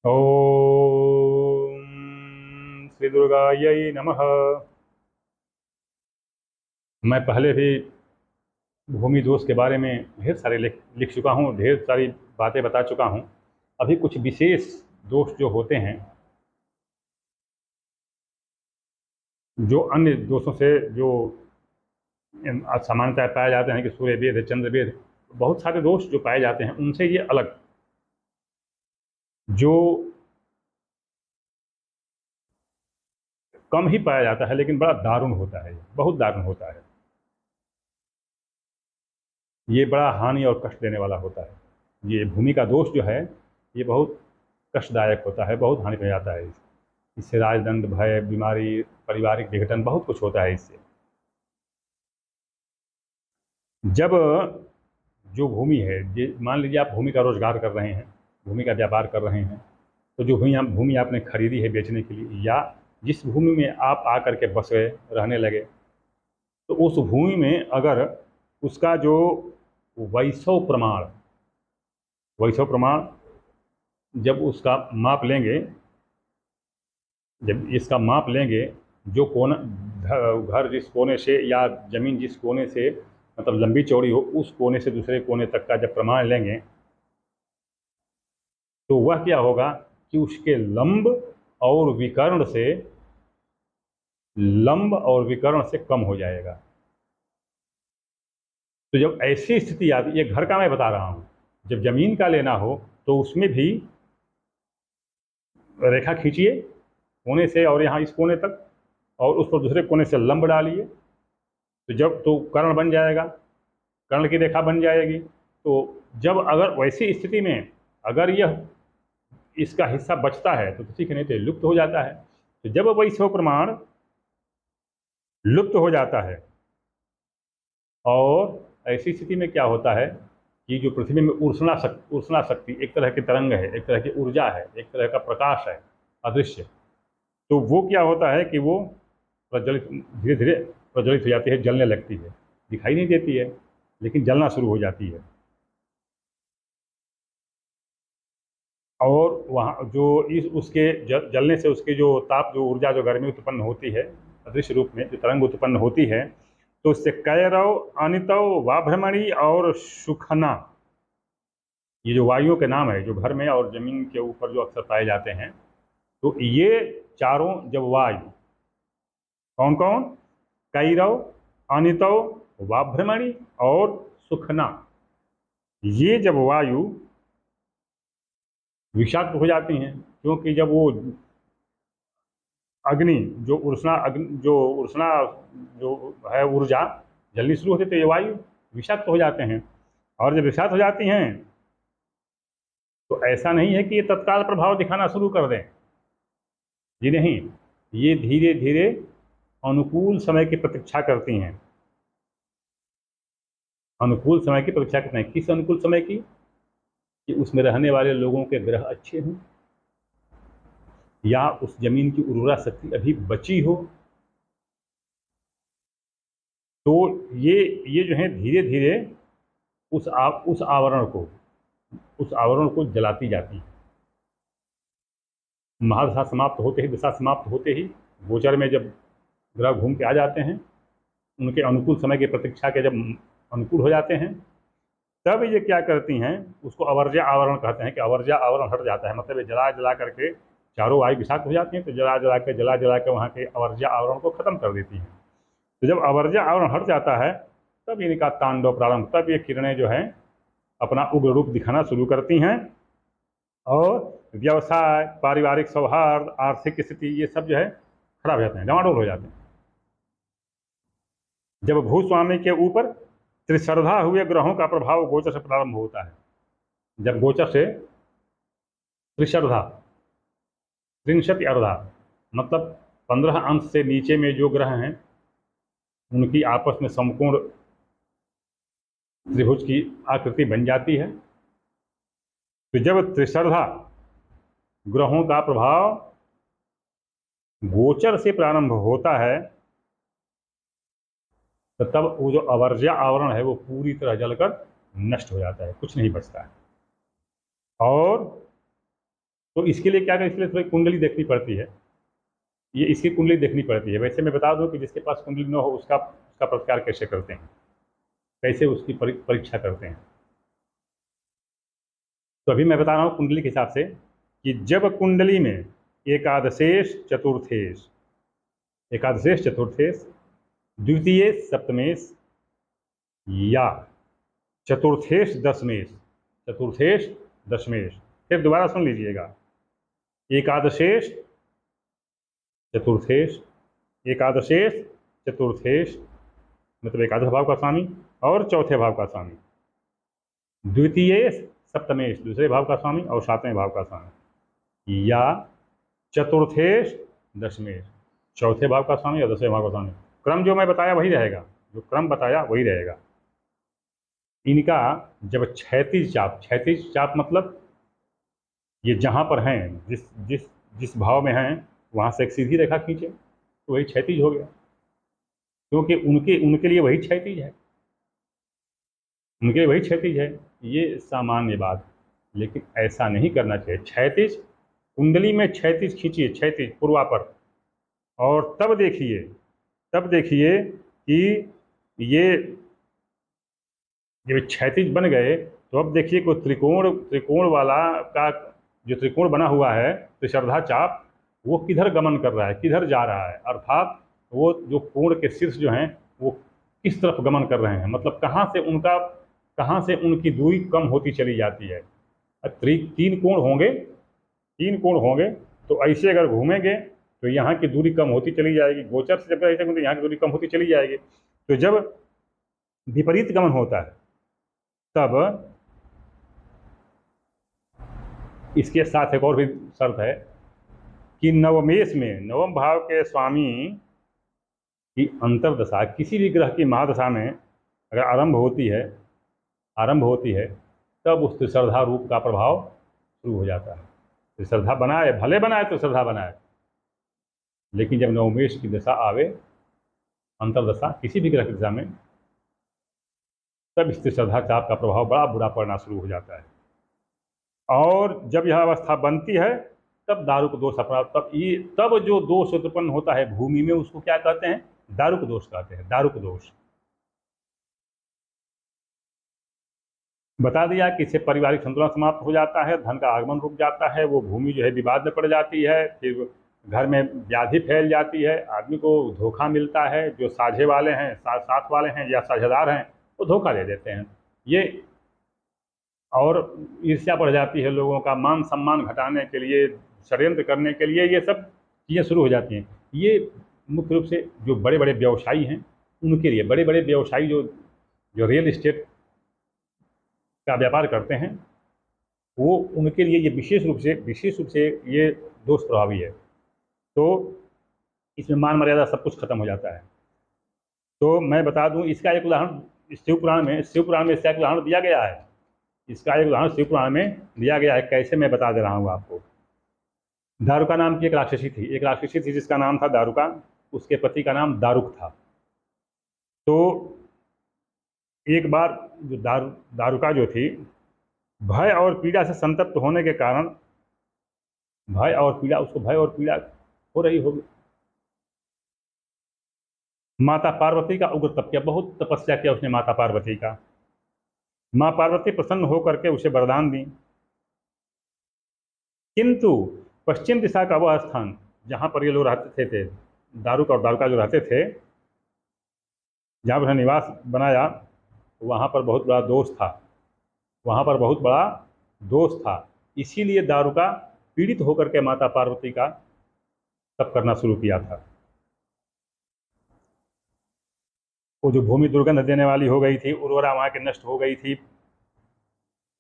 ओम श्री दुर्गायै नमः। मैं पहले भी भूमि दोष के बारे में ढेर सारे लिख चुका हूँ, ढेर सारी बातें बता चुका हूँ। अभी कुछ विशेष दोष जो होते हैं, जो अन्य दोषों से जो सामान्यतः पाए जाते हैं कि सूर्य वेद, चंद्र वेद, बहुत सारे दोष जो पाए जाते हैं उनसे ये अलग, जो कम ही पाया जाता है लेकिन बड़ा दारुण होता है, बहुत दारुण होता है। ये बड़ा हानि और कष्ट देने वाला होता है। ये भूमि का दोष जो है ये बहुत कष्टदायक होता है, बहुत हानि पहुँचाता है। इससे राजदंड, भय, बीमारी, पारिवारिक विघटन, बहुत कुछ होता है इससे। जब जो भूमि है, मान लीजिए आप भूमि का रोजगार कर रहे हैं, भूमि का व्यापार कर रहे हैं, तो जो भूमि आपने खरीदी है बेचने के लिए, या जिस भूमि में आप आकर के बस गए, रहने लगे, तो उस भूमि में अगर उसका जो वैसव प्रमाण वैसव प्रमाण जब उसका माप लेंगे, जब इसका माप लेंगे, जो कोना घर जिस कोने से या ज़मीन जिस कोने से मतलब लंबी चौड़ी हो, उस कोने से दूसरे कोने तक का जब प्रमाण लेंगे, तो वह क्या होगा कि उसके लंब और विकर्ण से कम हो जाएगा। तो जब ऐसी स्थिति आती, ये घर का मैं बता रहा हूँ, जब जमीन का लेना हो तो उसमें भी रेखा खींचिए कोने से और यहाँ इस कोने तक, और उस पर दूसरे कोने से लंब डालिए, तो जब तो कर्ण बन जाएगा, कर्ण की रेखा बन जाएगी। तो जब अगर वैसी स्थिति में अगर यह इसका हिस्सा बचता है तो ठीक है, नहीं तो लुप्त हो जाता है। तो जब वैसव प्रमाण लुप्त हो जाता है, और ऐसी स्थिति में क्या होता है कि जो पृथ्वी में उष्णा शक्ति एक तरह की तरंग है, एक तरह की ऊर्जा है, एक तरह का प्रकाश है अदृश्य, तो वो क्या होता है कि वो प्रज्वलित, धीरे धीरे प्रज्वलित हो जाती है, जलने लगती है। दिखाई नहीं देती है लेकिन जलना शुरू हो जाती है। और वहाँ जो इस उसके जलने से उसके जो ताप, जो ऊर्जा, जो गर्मी उत्पन्न होती है अदृश्य रूप में, जो तरंग उत्पन्न होती है, तो उससे कैरव, अनितव, वाभ्रमणी और सुखना, ये जो वायुओं के नाम है जो घर में और जमीन के ऊपर जो अक्सर पाए जाते हैं, तो ये चारों जब वायु, कौन कौन? कैरव, अनितव, वाभ्रमणी और सुखना, ये जब वायु विषाक्त हो जाती हैं, क्योंकि जब वो अग्नि, जो उष्णा जो है ऊर्जा जलनी शुरू होती है, तो ये वायु विषाक्त हो जाते हैं। और जब विषाक्त हो जाती हैं तो ऐसा नहीं है कि ये तत्काल प्रभाव दिखाना शुरू कर दें, जी नहीं, ये धीरे धीरे अनुकूल समय की प्रतीक्षा करती हैं। अनुकूल समय की प्रतीक्षा करते हैं। किस अनुकूल समय की? कि उसमें रहने वाले लोगों के ग्रह अच्छे हों, या उस जमीन की उर्वरा शक्ति अभी बची हो, तो ये जो है धीरे धीरे उस आवरण को जलाती जाती है। महादशा समाप्त होते ही, दशा समाप्त होते ही, गोचर में जब ग्रह घूम के आ जाते हैं, उनके अनुकूल समय की प्रतीक्षा के जब अनुकूल हो जाते हैं, तब ये क्या करती हैं, उसको अवर्ज्य आवरण कहते हैं, कि अवर्ज्य आवरण हट जाता है, मतलब ये जला जला करके चारों वायु विषाक्त हो जाती हैं, तो जला जला के वहाँ के अवर्ज्य आवरण को खत्म कर देती हैं। तो जब अवर्ज्य आवरण हट जाता है, तब इनका तांडव प्रारंभ, तब ये किरणें जो हैं अपना उग्र रूप दिखाना शुरू करती हैं, और व्यवसाय, पारिवारिक सौहार्द, आर्थिक स्थिति, ये सब जो है खराब हो जाते हैं, डमाडोल हो जाते हैं। जब भूस्वामी के ऊपर त्रिशर्धा हुए ग्रहों का प्रभाव गोचर से प्रारंभ होता है, जब गोचर से त्रिशर्धा, त्रिंशति अर्धा, मतलब 15 अंश से नीचे में जो ग्रह हैं उनकी आपस में समकोण त्रिभुज की आकृति बन जाती है। तो जब त्रिशर्धा ग्रहों का प्रभाव गोचर से प्रारंभ होता है, तो तब वो जो अवर्ज्य आवरण है वो पूरी तरह जलकर नष्ट हो जाता है, कुछ नहीं बचता है। और तो इसके लिए क्या करें, इसके लिए थोड़ी कुंडली देखनी पड़ती है, ये इसकी कुंडली देखनी पड़ती है। वैसे मैं बता दूं कि जिसके पास कुंडली न हो उसका उसका प्रतिकार कैसे करते हैं, कैसे उसकी परीक्षा करते हैं। तो अभी मैं बता रहा हूँ कुंडली के हिसाब से कि जब कुंडली में एकादशेश चतुर्थेश, एकादशेश चतुर्थेश, द्वितीय सप्तमेश या चतुर्थेश दशमेश, चतुर्थेश दशमेश, फिर दोबारा सुन लीजिएगा, एकादशेश चतुर्थेश, एकादशेश चतुर्थेश मतलब एकादश भाव का स्वामी और चौथे भाव का स्वामी, द्वितीय सप्तमेश दूसरे भाव का स्वामी और सातवें भाव का स्वामी, या चतुर्थेश दशमेश चौथे भाव का स्वामी और दसवें भाव का स्वामी। क्रम जो मैं बताया वही रहेगा, जो क्रम बताया वही रहेगा। इनका जब क्षैतिज चाप मतलब ये जहाँ पर हैं, जिस जिस जिस भाव में हैं वहाँ से एक सीधी रेखा खींचे तो वही क्षैतिज हो गया, क्योंकि उनके उनके लिए वही क्षैतिज है, उनके लिए वही क्षैतिज है। ये सामान्य बात, लेकिन ऐसा नहीं करना चाहिए। क्षैतिज कुंडली में क्षैतिज खींचिए, क्षैतिज पूर्वापर, और तब देखिए कि ये क्षैतिज बन गए तो अब देखिए कोई त्रिकोण वाला का जो त्रिकोण बना हुआ है त्रिशर्धा चाप, वो किधर गमन कर रहा है, किधर जा रहा है, अर्थात वो जो कोण के शीर्ष जो हैं वो किस तरफ गमन कर रहे हैं, मतलब कहाँ से उनकी दूरी कम होती चली जाती है। तीन कोण होंगे तो ऐसे अगर घूमेंगे तो यहाँ की दूरी कम होती चली जाएगी, गोचर से जब ऐसे तो यहाँ की दूरी कम होती चली जाएगी। तो जब विपरीत गमन होता है तब इसके साथ एक और भी शर्त है कि नवमेश में नवम भाव के स्वामी की अंतर्दशा किसी भी ग्रह की महादशा में अगर आरंभ होती है तब उस त्रिश्रद्धा रूप का प्रभाव शुरू हो जाता है। त्रिश्रद्धा भले बनाए त्रिश्रद्धा बनाए, लेकिन जब नवमेश की दशा आवे, अंतर्दशा किसी भी ग्रह की दशा में, तब इस त्रिश्रद्धा चाप का प्रभाव बड़ा बुरा पड़ना शुरू हो जाता है। और जब यह अवस्था बनती है तब दारुक दोष अपना तब जो दोष उत्पन्न होता है भूमि में उसको क्या कहते हैं, दारुक दोष कहते हैं, दारुक दोष। बता दिया कि इससे पारिवारिक संतुलन समाप्त हो जाता है, धन का आगमन रुक जाता है, वो भूमि जो है विवाद में पड़ जाती है, फिर घर में व्याधि फैल जाती है, आदमी को धोखा मिलता है, जो साझे वाले हैं साथ वाले हैं या साझेदार हैं वो धोखा दे देते हैं, ये और ईर्ष्या बढ़ जाती है, लोगों का मान सम्मान घटाने के लिए, षड्यंत्र करने के लिए ये सब चीज़ें शुरू हो जाती हैं। ये मुख्य रूप से जो बड़े बड़े व्यवसायी हैं उनके लिए, बड़े बड़े व्यवसायी जो रियल इस्टेट का व्यापार करते हैं वो उनके लिए ये विशेष रूप से ये दोष प्रभावी है। तो इसमें मान मर्यादा सब कुछ खत्म हो जाता है। तो मैं बता दूं इसका एक उदाहरण शिव पुराण में इसका एक उदाहरण दिया गया है, इसका एक उदाहरण शिव पुराण में दिया गया है। कैसे, मैं बता दे रहा हूँ आपको। दारुका नाम की एक राक्षसी थी जिसका नाम था दारुका, उसके पति का नाम दारुक था। तो एक बार जो दारुका जो थी, भय और पीड़ा से संतप्त होने के कारण भय और पीड़ा हो रही होगी। माता पार्वती का उग्र तप किया, बहुत तपस्या किया उसने माता पार्वती का। माँ पार्वती प्रसन्न होकर के उसे वरदान दी, किंतु पश्चिम दिशा का वह स्थान जहाँ पर ये लोग रहते थे, दारुक और दारुका जो रहते थे, जहाँ पर निवास बनाया, वहाँ पर बहुत बड़ा दोष था। इसीलिए दारुका पीड़ित होकर के माता पार्वती का तप करना शुरू किया था। वो जो भूमि दुर्गंध देने वाली हो गई थी, उर्वरा वहाँ की नष्ट हो गई थी,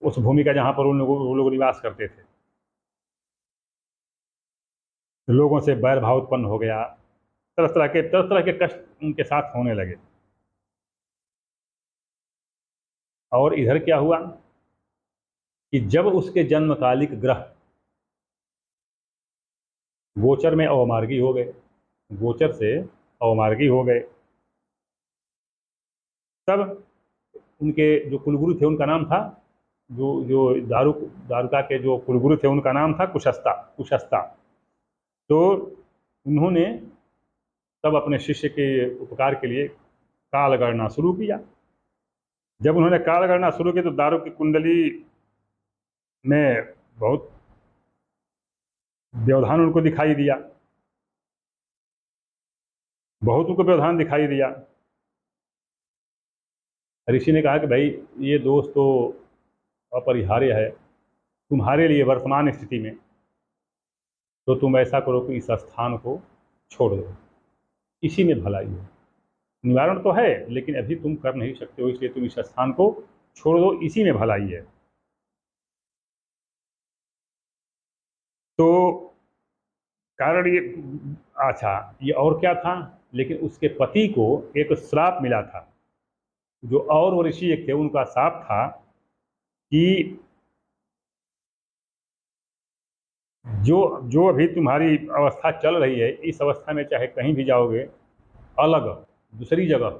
उस भूमि का जहाँ पर वो लोग निवास करते थे, लोगों से बैर भाव उत्पन्न हो गया, तरह तरह के कष्ट उनके साथ होने लगे। और इधर क्या हुआ कि जब उसके जन्मकालिक ग्रह गोचर में अवमार्गी हो गए, गोचर से अवमार्गी हो गए, तब उनके जो कुलगुरु थे उनका नाम था जो जो दारुका के जो कुलगुरु थे उनका नाम था कुशस्ता कुशस्ता। तो उन्होंने तब अपने शिष्य के उपकार के लिए काल गणना शुरू किया। जब उन्होंने काल गणना शुरू की तो दारू की कुंडली में बहुत व्यवधान उनको दिखाई दिया, बहुत उनको व्यवधान दिखाई दिया। ऋषि ने कहा कि भाई ये दोष तो अपरिहार्य है तुम्हारे लिए वर्तमान स्थिति में, तो तुम ऐसा करो कि इस स्थान को छोड़ दो, इसी में भलाई है। निवारण तो है लेकिन अभी तुम कर नहीं सकते हो, इसलिए तुम इस स्थान को छोड़ दो, इसी में भलाई है। तो कारण ये, अच्छा ये और क्या था, लेकिन उसके पति को एक श्राप मिला था। जो और वो ऋषि एक थे उनका श्राप था कि जो जो अभी तुम्हारी अवस्था चल रही है, इस अवस्था में चाहे कहीं भी जाओगे, अलग दूसरी जगह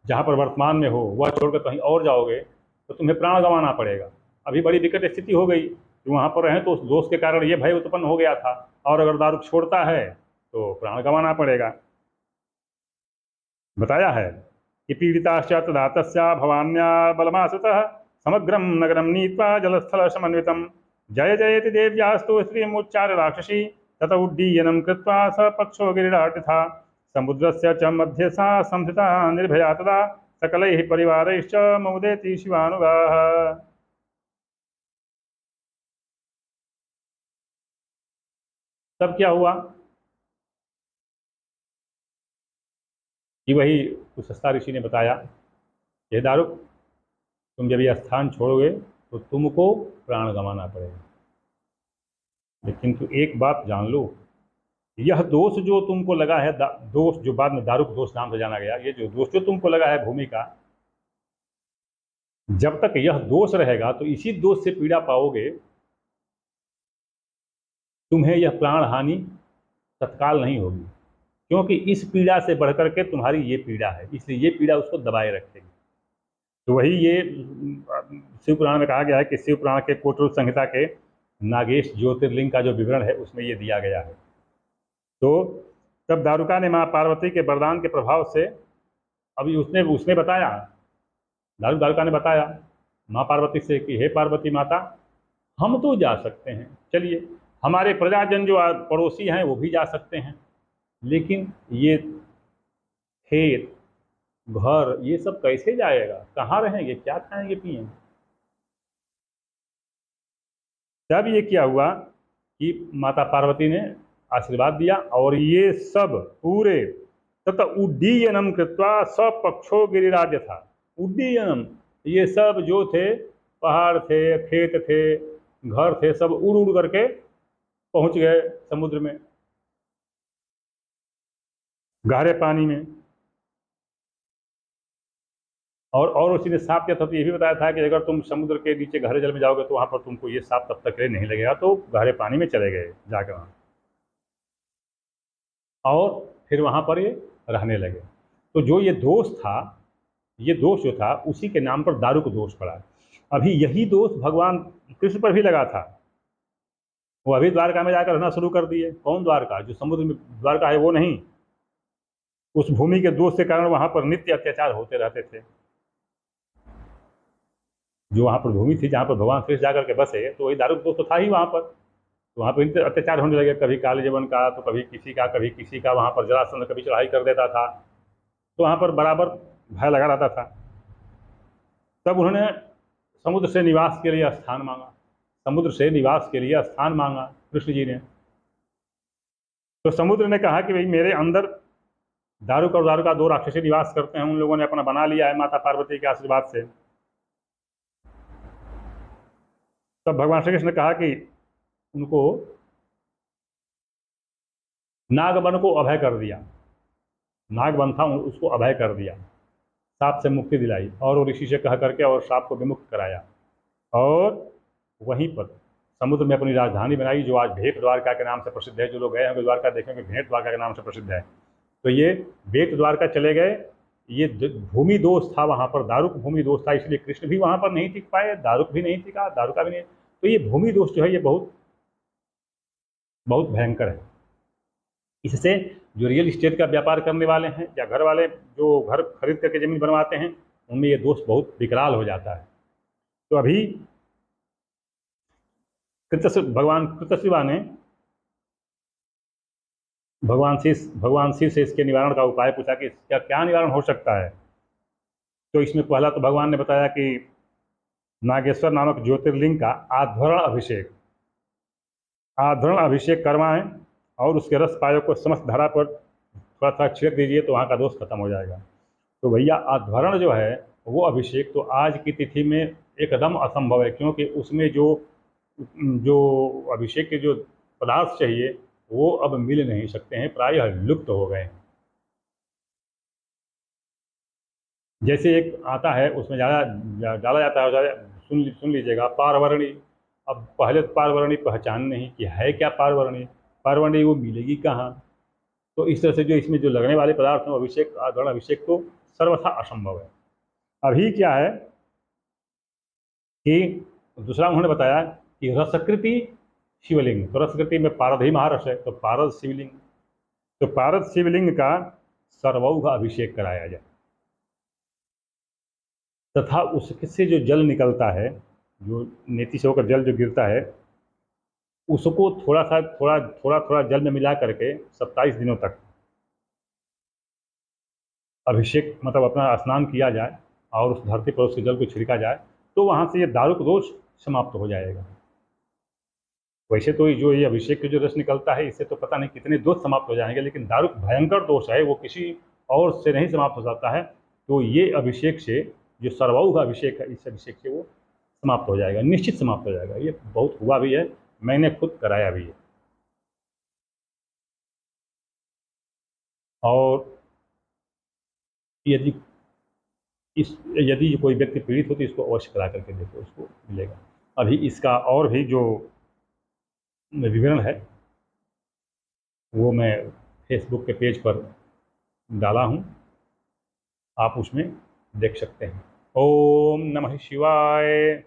जहाँ पर वर्तमान में हो वह छोड़कर कहीं और जाओगे तो तुम्हें प्राण गंवाना पड़ेगा। अभी बड़ी विकट स्थिति हो गई कि वहाँ पर रहें तो उस दोष के कारण ये भय उत्पन्न हो गया था, और अगर दारू छोड़ता है तो प्राण गंवाना पड़ेगा। बताया है कि पीड़िताश्च तदा तस्या भवान्या बलमाश्रितः समग्रम नगरम नीत्वा जलस्थल समन्वितम जय जयति देव्यास्तु स्त्रीमुच्चार्य राक्षसी तत उड्डीयनं कृत्वा स पक्षो गिरिराटिथा समुद्रस्य च मध्ये सा संस्थिता निर्भया तदा सकलैः परिवारैश्च मुदेति शिवानुगाः। तब क्या हुआ कि वही कुशस्ता ऋषि ने बताया, हे दारुक, तुम जब यह स्थान छोड़ोगे तो तुमको प्राण गंवाना पड़ेगा, लेकिन तू एक बात जान लो, यह दोष जो तुमको लगा है, दोष जो बाद में दारुक दोष नाम से जाना गया, ये जो दोष जो तुमको लगा है भूमि का, जब तक यह दोष रहेगा तो इसी दोष से पीड़ा पाओगे। तुम्हें यह प्राण हानि तत्काल नहीं होगी, क्योंकि इस पीड़ा से बढ़कर के तुम्हारी ये पीड़ा है, इसलिए ये पीड़ा उसको दबाए रखेगी। तो वही ये शिव पुराण में कहा गया है कि शिव पुराण के कोटरूप संहिता के नागेश ज्योतिर्लिंग का जो विवरण है उसमें ये दिया गया है। तो तब दारुका ने माँ पार्वती के वरदान के प्रभाव से, अभी उसने उसने बताया, दारुका ने बताया माँ पार्वती से कि हे पार्वती माता, हम तो जा सकते हैं, चलिए हमारे प्रजाजन जो पड़ोसी हैं वो भी जा सकते हैं, लेकिन ये खेत घर ये सब कैसे जाएगा, कहाँ रहेंगे, क्या खाएंगे पिएंगे। तब ये क्या हुआ कि माता पार्वती ने आशीर्वाद दिया और ये सब पूरे तथा उड्डीयनम कृत्वा स्वपक्षो गिरिराज था। उड्डीयनम ये सब जो थे, पहाड़ थे, खेत थे, घर थे, सब उड़ उड़ करके पहुंच गए समुद्र में, गहरे पानी में। और उसी ने साफ किया था, तो ये भी बताया था कि अगर तुम समुद्र के नीचे गहरे जल में जाओगे तो वहाँ पर तुमको ये साफ तब तक नहीं लगेगा, तो गहरे पानी में चले गए जाकर वहाँ, और फिर वहाँ पर ये रहने लगे। तो जो ये दोष था, ये दोष जो था उसी के नाम पर दारुक दोष पड़ा। अभी यही दोष भगवान कृष्ण पर भी लगा था, वो अभी द्वारका में जाकर रहना शुरू कर दिए। कौन द्वारका, जो समुद्र में द्वारका है वो नहीं, उस भूमि के दोष के कारण वहाँ पर नित्य अत्याचार होते रहते थे। जो वहाँ पर भूमि थी जहाँ पर भगवान कृष्ण जाकर के बसे, तो वही दारुक दोष तो था ही वहाँ पर। तो वहाँ पर अत्याचार होने लगे, कभी काले जवन का तो कभी किसी का वहाँ पर जरासंध कभी चढ़ाई कर देता था, तो वहाँ पर बराबर भय लगा रहता था। तब उन्होंने समुद्र से निवास के लिए स्थान मांगा, समुद्र से निवास के लिए स्थान मांगा कृष्ण जी ने। तो समुद्र ने कहा कि भाई मेरे अंदर दारुक और दारुका दो राक्षसी निवास करते हैं, उन लोगों ने अपना बना लिया है माता पार्वती के आशीर्वाद से। तब भगवान श्री कृष्ण ने कहा कि उनको नागवन को अभय कर दिया, नागवन था उसको अभय कर दिया, साप से मुक्ति दिलाई और वो ऋषि से कह करके और साप को विमुक्त कराया, और वहीं पर समुद्र में अपनी राजधानी बनाई, जो आज भेंट द्वारका के नाम से प्रसिद्ध है। जो लोग गए होंगे द्वारका देखेंगे भेंट द्वारका के नाम से प्रसिद्ध है। तो ये भेंट द्वारका चले गए ये भूमि दोष था वहाँ पर, दारुक भूमि दोष था, इसलिए कृष्ण भी वहाँ पर नहीं टिक पाए, दारुक भी नहीं टिका, दारुका भी नहीं। तो ये भूमि दोष जो है ये बहुत बहुत भयंकर है। इससे जो रियल इस्टेट का व्यापार करने वाले हैं या घर वाले जो घर खरीद करके ज़मीन बनवाते हैं, उनमें ये दोष बहुत विकराल हो जाता है। तो अभी भगवान कृतशिवा ने भगवान शिव से इसके निवारण का उपाय पूछा कि इसका क्या निवारण हो सकता है। तो इसमें पहला तो भगवान ने बताया कि नागेश्वर नामक ज्योतिर्लिंग का आधरण अभिषेक करवाएं और उसके रस पायों को समस्त धारा पर थोड़ा थोड़ा छिड़क दीजिए तो वहाँ का दोष खत्म हो जाएगा। तो भैया आधरण जो है वो अभिषेक तो आज की तिथि में एकदम असंभव है, क्योंकि उसमें जो जो अभिषेक के जो पदार्थ चाहिए वो अब मिल नहीं सकते हैं, प्रायः लुप्त हो गए हैं। जैसे एक आता है उसमें ज़्यादा डाला जाता है, सुन लीजिएगा, पारवरणी। अब पहले तो पारवरणी पहचान नहीं कि है क्या पारवरणी, पारवरणी वो मिलेगी कहाँ। तो इस तरह से जो इसमें जो लगने वाले पदार्थ हैं अभिषेक आधरण अभिषेक तो सर्वथा असंभव है। अभी क्या है कि दूसरा उन्होंने बताया कि रसकृति शिवलिंग, तो रसकृति में पारद ही महारस है, तो पारद शिवलिंग, तो पारद शिवलिंग का सर्वौघ अभिषेक कराया जाए तथा उससे जो जल निकलता है, जो नेति से होकर जल जो गिरता है, उसको थोड़ा जल में मिला करके 27 दिनों तक अभिषेक मतलब अपना स्नान किया जाए और उस धरती पर उसके जल को छिड़का जाए तो वहाँ से ये दारुक दोष समाप्त हो जाएगा। वैसे तो जो ये अभिषेक के जो रस निकलता है इससे तो पता नहीं कितने दोष समाप्त हो जाएंगे, लेकिन दारुक भयंकर दोष है, वो किसी और से नहीं समाप्त हो जाता है। तो ये अभिषेक से जो सर्वौघ अभिषेक है, इस अभिषेक से वो समाप्त हो जाएगा, निश्चित समाप्त हो जाएगा। ये बहुत हुआ भी है, मैंने खुद कराया भी है। और यदि यदि कोई व्यक्ति पीड़ित हो तो इसको अवश्य करा करके देखो, उसको मिलेगा। अभी इसका और भी जो विवरण है वो मैं फेसबुक के पेज पर डाला हूँ, आप उसमें देख सकते हैं। ओम नमः शिवाय।